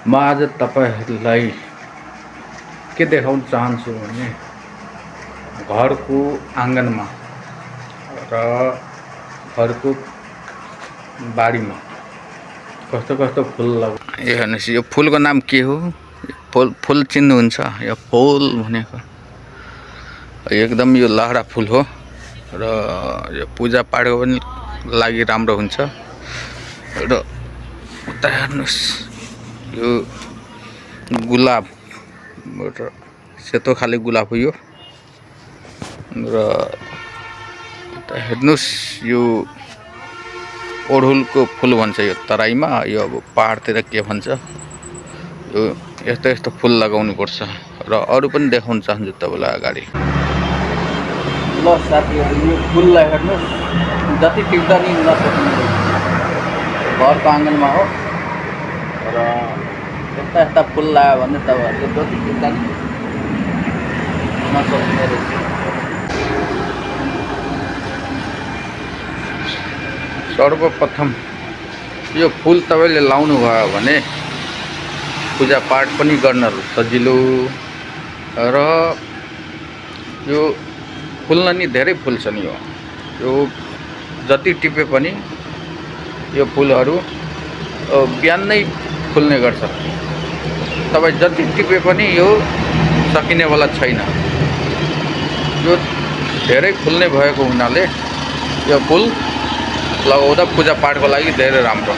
म आज तपाईहरुलाई के देखाउन चाहन्छु भने घरको आँगनमा र घरको बारीमा कस्तो कस्तो फूल लगा। यो हेर्नुस्, यो फूलको नाम के हो? फूल चिन्नुहुन्छ? यो फूल भनेको एकदम यो लहरा फूल हो र यो पूजा पाठको पनि लागि राम्रो हुन्छ। र उता हेर्नुस्, यो गुलाब र सेतो खाले गुलाब हो यो। र उता हेर्नुस्, यो ओढुलको फूल भन्छ यो तराईमा, यो अब पहाडतिर के भन्छ, यो यस्तो यस्तो फूल लगाउनु पर्छ। र अरु पनि देखाउन चाहन्छु तपाईलाई अगाडि। ल साथीहरु, यो फूललाई हेर्नुस्, जति टिप्दा नि नसक्ने घरको आँगनमा हो र यस्ता यस्ता फूल लगायो भने तपाईहरुले जति टिप्दा नि नसक्ने रहेछ। सर्वप्रथम यो फूल तपाईले लाउनु भयो भने पूजा पाठ पनि गर्न सजिलो र यो फुल्न नि धेरै फुल्छन्। यो जति टिपे पनि यो फूलहरु बिहानै फुल्ने गर्छ। तपाई जति टिपे पनि यो सकिने वाला छैन। यो धेरै फुल्ने भएको हुनाले यो फूल लगाउँदा पूजा पाठको लागि धेरै राम्रो।